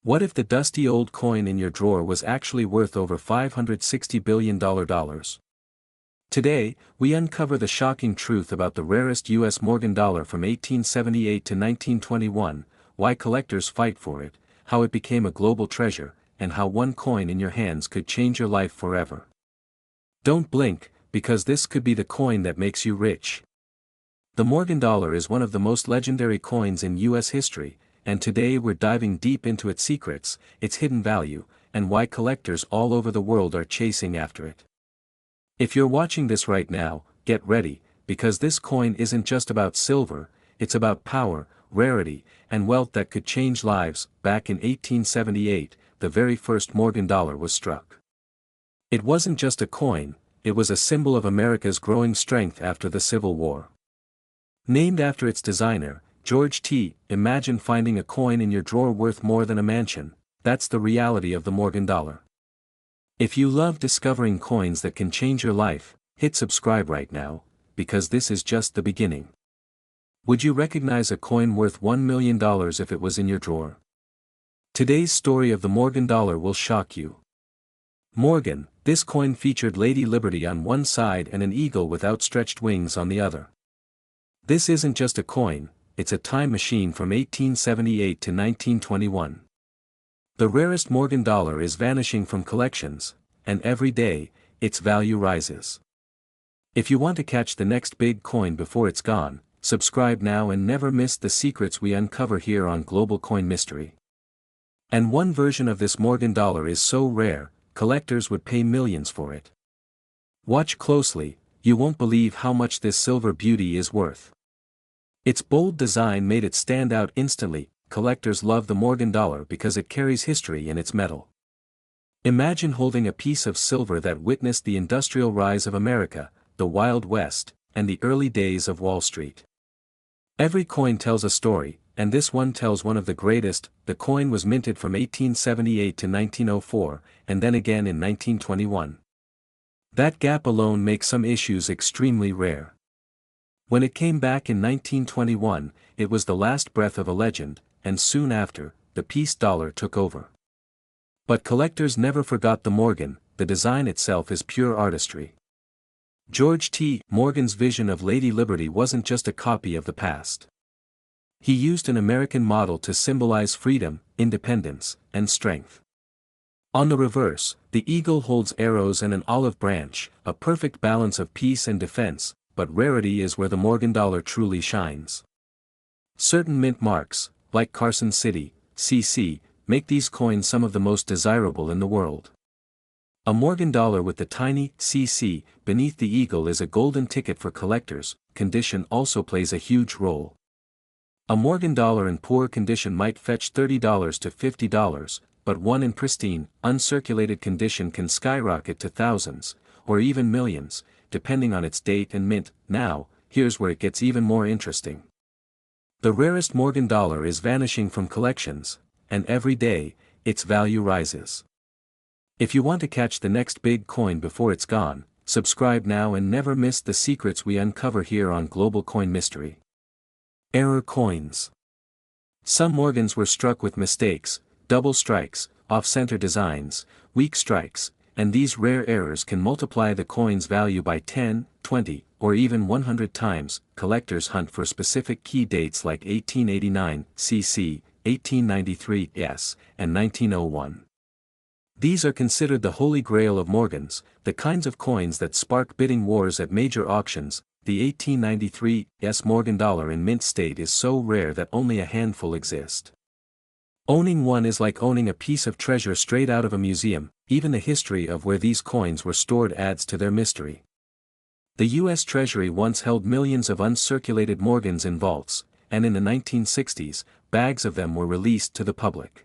What if the dusty old coin in your drawer was actually worth over $560 billion? Today, we uncover the shocking truth about the rarest U.S. Morgan dollar from 1878 to 1921, why collectors fight for it, how it became a global treasure, and how one coin in your hands could change your life forever. Don't blink, because this could be the coin that makes you rich. The Morgan dollar is one of the most legendary coins in U.S. history, and today we're diving deep into its secrets, its hidden value, and why collectors all over the world are chasing after it. If you're watching this right now, get ready, because this coin isn't just about silver, it's about power, rarity, and wealth that could change lives. Back in 1878, the very first Morgan dollar was struck. It wasn't just a coin, it was a symbol of America's growing strength after the Civil War. Named after its designer, George T. Imagine finding a coin in your drawer worth more than a mansion. That's the reality of the Morgan dollar. If you love discovering coins that can change your life, hit subscribe right now, because this is just the beginning. Would you recognize a coin worth $1 million if it was in your drawer? Today's story of the Morgan dollar will shock you. Morgan, this coin featured Lady Liberty on one side and an eagle with outstretched wings on the other. This isn't just a coin, it's a time machine from 1878 to 1921. The rarest Morgan dollar is vanishing from collections, and every day, its value rises. If you want to catch the next big coin before it's gone, subscribe now and never miss the secrets we uncover here on Global Coin Mystery. And one version of this Morgan dollar is so rare, collectors would pay millions for it. Watch closely, you won't believe how much this silver beauty is worth. Its bold design made it stand out instantly. Collectors love the Morgan dollar because it carries history in its metal. Imagine holding a piece of silver that witnessed the industrial rise of America, the Wild West, and the early days of Wall Street. Every coin tells a story, and this one tells one of the greatest. The coin was minted from 1878 to 1904, and then again in 1921. That gap alone makes some issues extremely rare. When it came back in 1921, it was the last breath of a legend, and soon after, the piece dollar took over. But collectors never forgot the Morgan. The design itself is pure artistry. George T. Morgan's vision of Lady Liberty wasn't just a copy of the past. He used an American model to symbolize freedom, independence, and strength. On the reverse, the eagle holds arrows and an olive branch, a perfect balance of peace and defense. But rarity is where the Morgan dollar truly shines. Certain mint marks, like Carson City, CC, make these coins some of the most desirable in the world. A Morgan dollar with the tiny CC beneath the eagle is a golden ticket for collectors. Condition also plays a huge role. A Morgan dollar in poor condition might fetch $30 to $50, but one in pristine, uncirculated condition can skyrocket to thousands, or even millions, depending on its date and mint. Now, here's where it gets even more interesting. The rarest Morgan dollar is vanishing from collections, and every day, its value rises. If you want to catch the next big coin before it's gone, subscribe now and never miss the secrets we uncover here on Global Coin Mystery. Error coins. Some Morgans were struck with mistakes, double strikes, off-center designs, weak strikes, and these rare errors can multiply the coin's value by 10, 20, or even 100 times. Collectors hunt for specific key dates like 1889 CC, 1893 S, and 1901. These are considered the holy grail of Morgans, the kinds of coins that spark bidding wars at major auctions. The 1893 S Morgan dollar in mint state is so rare that only a handful exist. Owning one is like owning a piece of treasure straight out of a museum. Even the history of where these coins were stored adds to their mystery. The U.S. Treasury once held millions of uncirculated Morgans in vaults, and in the 1960s, bags of them were released to the public.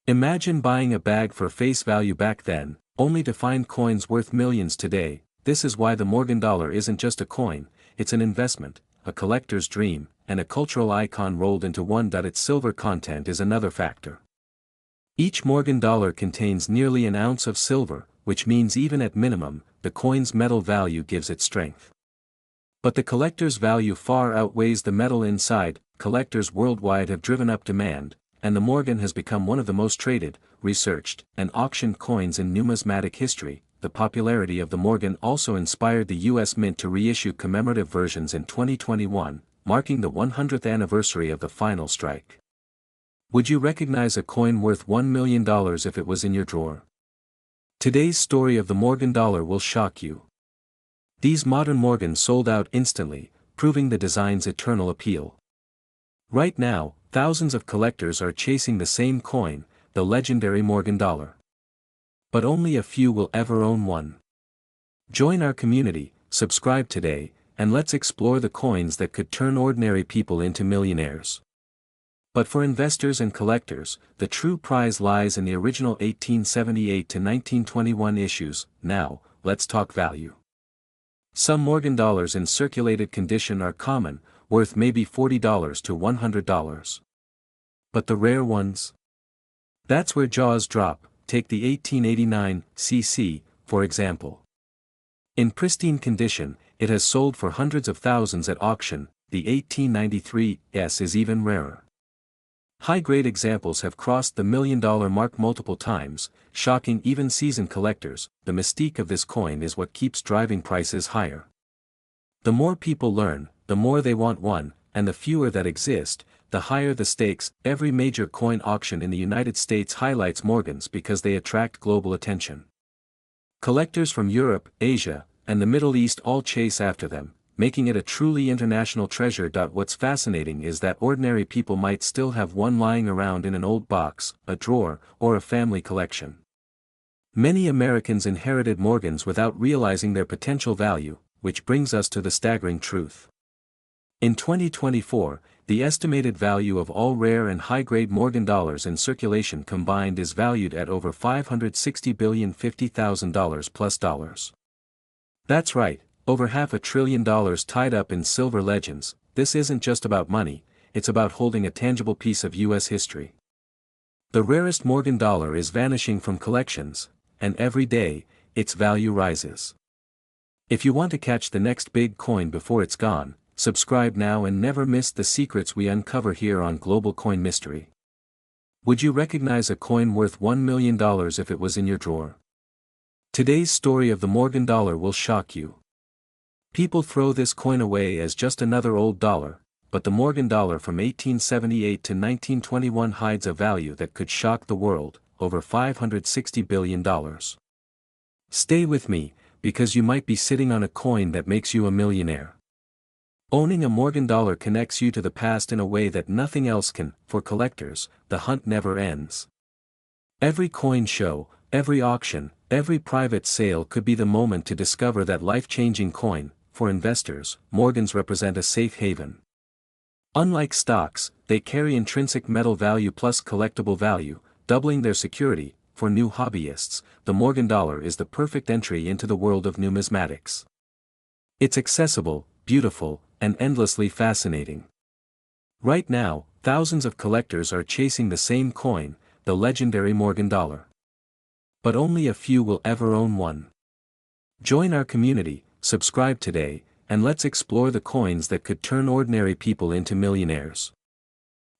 Imagine buying a bag for face value back then, only to find coins worth millions today. This is why the Morgan dollar isn't just a coin, it's an investment, a collector's dream, and a cultural icon rolled into one. Its silver content is another factor. Each Morgan dollar contains nearly an ounce of silver, which means even at minimum, the coin's metal value gives it strength. But the collector's value far outweighs the metal inside. Collectors worldwide have driven up demand, and the Morgan has become one of the most traded, researched, and auctioned coins in numismatic history. The popularity of the Morgan also inspired the U.S. Mint to reissue commemorative versions in 2021, marking the 100th anniversary of the final strike. Would you recognize a coin worth $1 million if it was in your drawer? Today's story of the Morgan dollar will shock you. These modern Morgans sold out instantly, proving the design's eternal appeal. Right now, thousands of collectors are chasing the same coin, the legendary Morgan dollar. But only a few will ever own one. Join our community, subscribe today, and let's explore the coins that could turn ordinary people into millionaires. But for investors and collectors, the true prize lies in the original 1878 to 1921 issues. Now, let's talk value. Some Morgan dollars in circulated condition are common, worth maybe $40 to $100. But the rare ones? That's where jaws drop. Take the 1889 cc, for example. In pristine condition, it has sold for hundreds of thousands at auction. The 1893 S is even rarer. High-grade examples have crossed the $1 million mark multiple times, shocking even seasoned collectors. The mystique of this coin is what keeps driving prices higher. The more people learn, the more they want one, and the fewer that exist, the higher the stakes. Every major coin auction in the United States highlights Morgans because they attract global attention. Collectors from Europe, Asia, and the Middle East all chase after them, making it a truly international treasure. What's fascinating is that ordinary people might still have one lying around in an old box, a drawer, or a family collection. Many Americans inherited Morgans without realizing their potential value, which brings us to the staggering truth. In 2024, the estimated value of all rare and high-grade Morgan dollars in circulation combined is valued at over $560,050,000 plus dollars. That's right, over $500 billion tied up in silver legends. This isn't just about money, it's about holding a tangible piece of U.S. history. The rarest Morgan dollar is vanishing from collections, and every day, its value rises. If you want to catch the next big coin before it's gone, subscribe now and never miss the secrets we uncover here on Global Coin Mystery. Would you recognize a coin worth $1 million if it was in your drawer? Today's story of the Morgan dollar will shock you. People throw this coin away as just another old dollar, but the Morgan dollar from 1878 to 1921 hides a value that could shock the world, over $560 billion. Stay with me, because you might be sitting on a coin that makes you a millionaire. Owning a Morgan dollar connects you to the past in a way that nothing else can. For collectors, the hunt never ends. Every coin show, every auction, every private sale could be the moment to discover that life-changing coin. For investors, Morgans represent a safe haven. Unlike stocks, they carry intrinsic metal value plus collectible value, doubling their security. For new hobbyists, the Morgan dollar is the perfect entry into the world of numismatics. It's accessible, beautiful, and endlessly fascinating. Right now, thousands of collectors are chasing the same coin, the legendary Morgan dollar. But only a few will ever own one. Join our community, subscribe today, and let's explore the coins that could turn ordinary people into millionaires.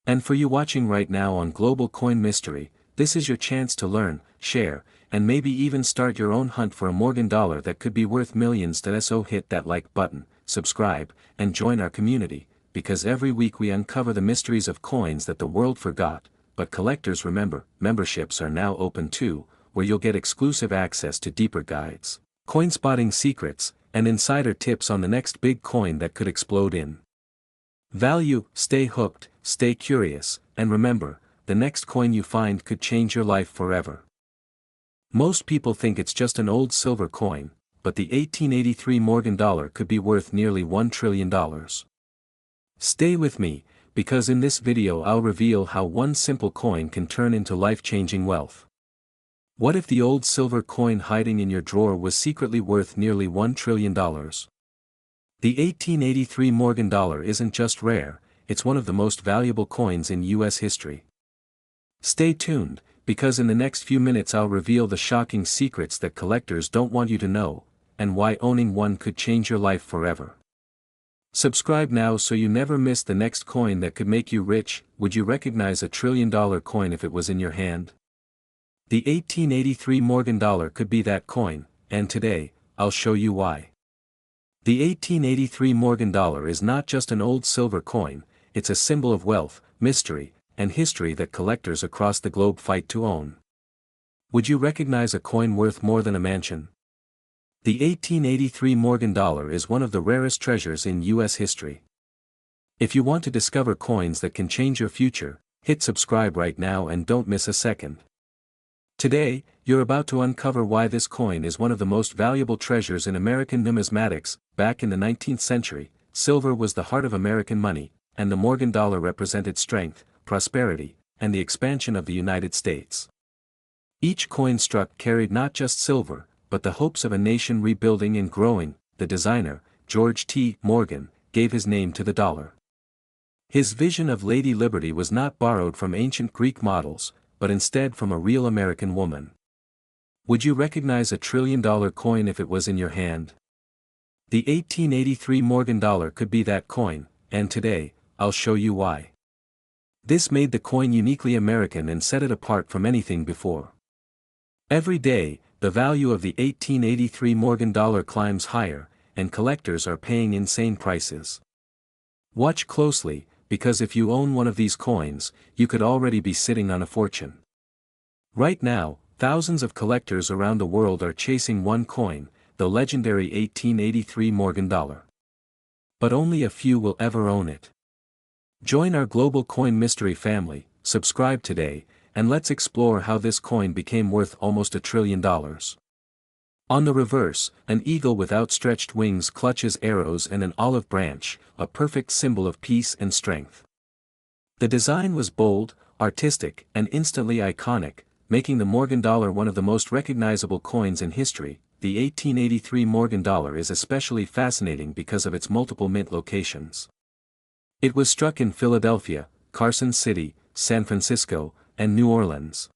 And for you watching right now on Global Coin Mystery, this is your chance to learn, share, and maybe even start your own hunt for a Morgan dollar that could be worth millions. So hit that like button, subscribe, and join our community, because every week we uncover the mysteries of coins that the world forgot. But collectors, remember, memberships are now open too, where you'll get exclusive access to deeper guides, coin spotting secrets, and insider tips on the next big coin that could explode in value. Stay hooked, stay curious, and remember, the next coin you find could change your life forever. Most people think it's just an old silver coin, but the 1883 Morgan dollar could be worth nearly $1 trillion. Stay with me, because in this video I'll reveal how one simple coin can turn into life-changing wealth. What if the old silver coin hiding in your drawer was secretly worth nearly $1 trillion? The 1883 Morgan dollar isn't just rare, it's one of the most valuable coins in U.S. history. Stay tuned, because in the next few minutes I'll reveal the shocking secrets that collectors don't want you to know, and why owning one could change your life forever. Subscribe now so you never miss the next coin that could make you rich. Would you recognize a $1 trillion coin if it was in your hand? The 1883 Morgan dollar could be that coin, and today, I'll show you why. The 1883 Morgan dollar is not just an old silver coin, it's a symbol of wealth, mystery, and history that collectors across the globe fight to own. Would you recognize a coin worth more than a mansion? The 1883 Morgan dollar is one of the rarest treasures in U.S. history. If you want to discover coins that can change your future, hit subscribe right now and don't miss a second. Today, you're about to uncover why this coin is one of the most valuable treasures in American numismatics. Back in the 19th century, silver was the heart of American money, and the Morgan dollar represented strength, prosperity, and the expansion of the United States. Each coin struck carried not just silver, but the hopes of a nation rebuilding and growing. The designer, George T. Morgan, gave his name to the dollar. His vision of Lady Liberty was not borrowed from ancient Greek models, but instead from a real American woman. Would you recognize a $1 trillion coin if it was in your hand? The 1883 Morgan dollar could be that coin, and today, I'll show you why. This made the coin uniquely American and set it apart from anything before. Every day, the value of the 1883 Morgan dollar climbs higher, and collectors are paying insane prices. Watch closely, because if you own one of these coins, you could already be sitting on a fortune. Right now, thousands of collectors around the world are chasing one coin, the legendary 1883 Morgan dollar. But only a few will ever own it. Join our global coin mystery family, subscribe today, and let's explore how this coin became worth almost $1 trillion. On the reverse, an eagle with outstretched wings clutches arrows and an olive branch, a perfect symbol of peace and strength. The design was bold, artistic, and instantly iconic, making the Morgan dollar one of the most recognizable coins in history. The 1883 Morgan dollar is especially fascinating because of its multiple mint locations. It was struck in Philadelphia, Carson City, San Francisco, and New Orleans.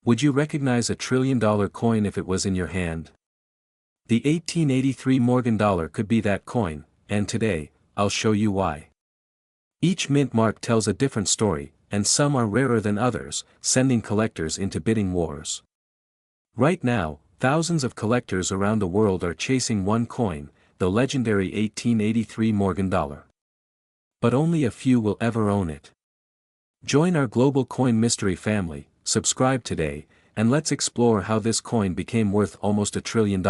Would you recognize a $1 trillion coin if it was in your hand? The 1883 Morgan dollar could be that coin, and today, I'll show you why. Each mint mark tells a different story, and some are rarer than others, sending collectors into bidding wars. Right now, thousands of collectors around the world are chasing one coin, the legendary 1883 Morgan dollar. But only a few will ever own it. Join our global coin mystery family, subscribe today, and let's explore how this coin became worth almost $1 trillion.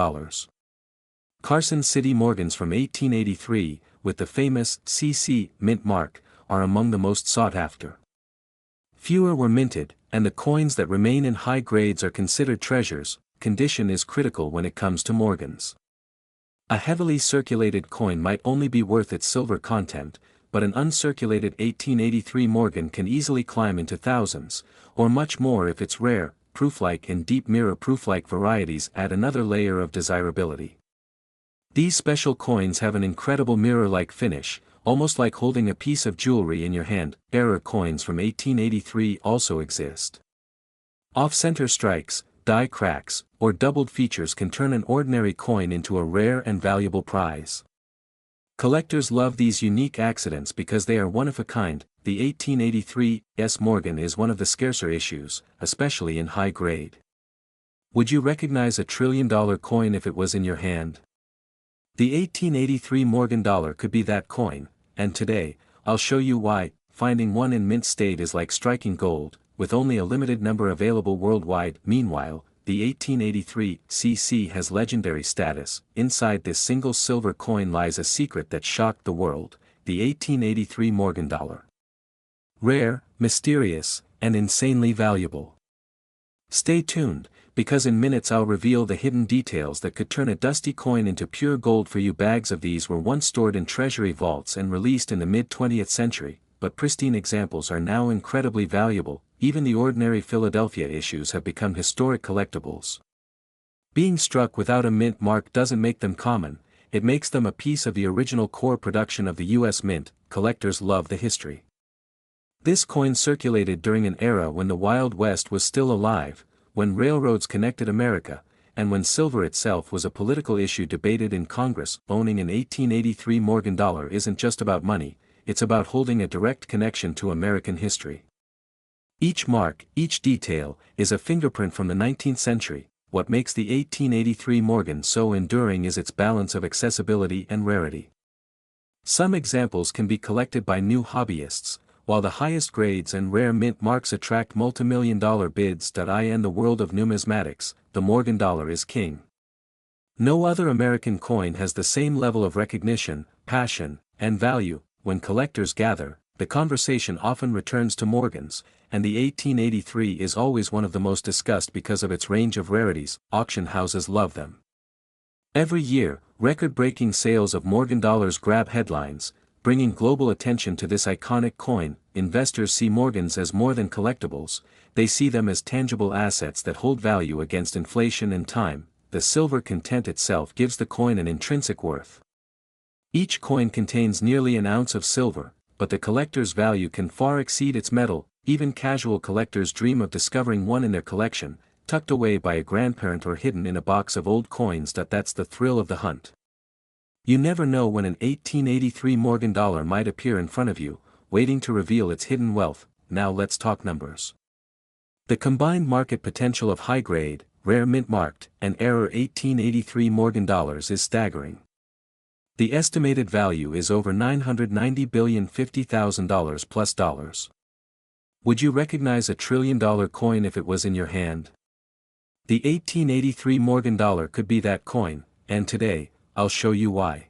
Carson City Morgans from 1883, with the famous CC mint mark, are among the most sought after. Fewer were minted, and the coins that remain in high grades are considered treasures. Condition is critical when it comes to Morgans. A heavily circulated coin might only be worth its silver content, but an uncirculated 1883 Morgan can easily climb into thousands, or much more if it's rare. Proof-like and deep mirror proof-like varieties add another layer of desirability. These special coins have an incredible mirror-like finish, almost like holding a piece of jewelry in your hand. Error coins from 1883 also exist. Off-center strikes, die cracks, or doubled features can turn an ordinary coin into a rare and valuable prize. Collectors love these unique accidents because they are one of a kind. The 1883 Morgan is one of the scarcer issues, especially in high grade. Would you recognize a $1 trillion coin if it was in your hand? The 1883 Morgan dollar could be that coin, and today, I'll show you why. Finding one in mint state is like striking gold, with only a limited number available worldwide. Meanwhile, the 1883 CC has legendary status. Inside this single silver coin lies a secret that shocked the world, the 1883 Morgan dollar. Rare, mysterious, and insanely valuable. Stay tuned, because in minutes I'll reveal the hidden details that could turn a dusty coin into pure gold for you. Bags of these were once stored in treasury vaults and released in the mid-20th century, but pristine examples are now incredibly valuable. Even the ordinary Philadelphia issues have become historic collectibles. Being struck without a mint mark doesn't make them common, it makes them a piece of the original core production of the U.S. Mint. Collectors love the history. This coin circulated during an era when the Wild West was still alive, when railroads connected America, and when silver itself was a political issue debated in Congress. Owning an 1883 Morgan dollar isn't just about money, it's about holding a direct connection to American history. Each mark, each detail, is a fingerprint from the 19th century. What makes the 1883 Morgan so enduring is its balance of accessibility and rarity. Some examples can be collected by new hobbyists, while the highest grades and rare mint marks attract multimillion-dollar bids. In the world of numismatics, the Morgan dollar is king. No other American coin has the same level of recognition, passion, and value. When collectors gather, the conversation often returns to Morgans, and the 1883 is always one of the most discussed because of its range of rarities. Auction houses love them. Every year, record-breaking sales of Morgan dollars grab headlines, bringing global attention to this iconic coin. Investors see Morgans as more than collectibles, they see them as tangible assets that hold value against inflation and time. The silver content itself gives the coin an intrinsic worth. Each coin contains nearly an ounce of silver, but the collector's value can far exceed its metal. Even casual collectors dream of discovering one in their collection, tucked away by a grandparent or hidden in a box of old coins. That's the thrill of the hunt. You never know when an 1883 Morgan dollar might appear in front of you, waiting to reveal its hidden wealth. Now let's talk numbers. The combined market potential of high-grade, rare mint-marked, and error 1883 Morgan dollars is staggering. The estimated value is over $990,050,000 plus dollars. Would you recognize a $1 trillion coin if it was in your hand? The 1883 Morgan dollar could be that coin, and today, I'll show you why.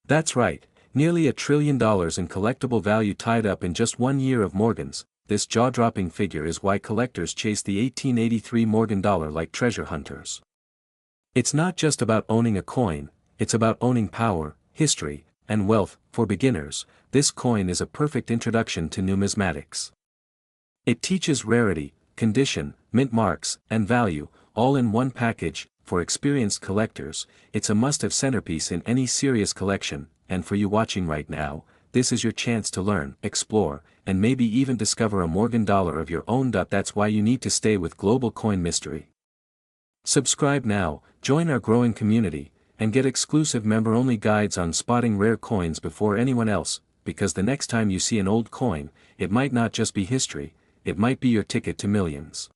That's right, nearly $1 trillion in collectible value tied up in just 1 year of Morgans. This jaw-dropping figure is why collectors chase the 1883 Morgan dollar like treasure hunters. It's not just about owning a coin, it's about owning power, history, and wealth. For beginners, this coin is a perfect introduction to numismatics. It teaches rarity, condition, mint marks, and value, all in one package. For experienced collectors, it's a must-have centerpiece in any serious collection, and for you watching right now, this is your chance to learn, explore, and maybe even discover a Morgan dollar of your own. That's why you need to stay with Global Coin Mystery. Subscribe now, join our growing community, and get exclusive member-only guides on spotting rare coins before anyone else, because the next time you see an old coin, it might not just be history, it might be your ticket to millions.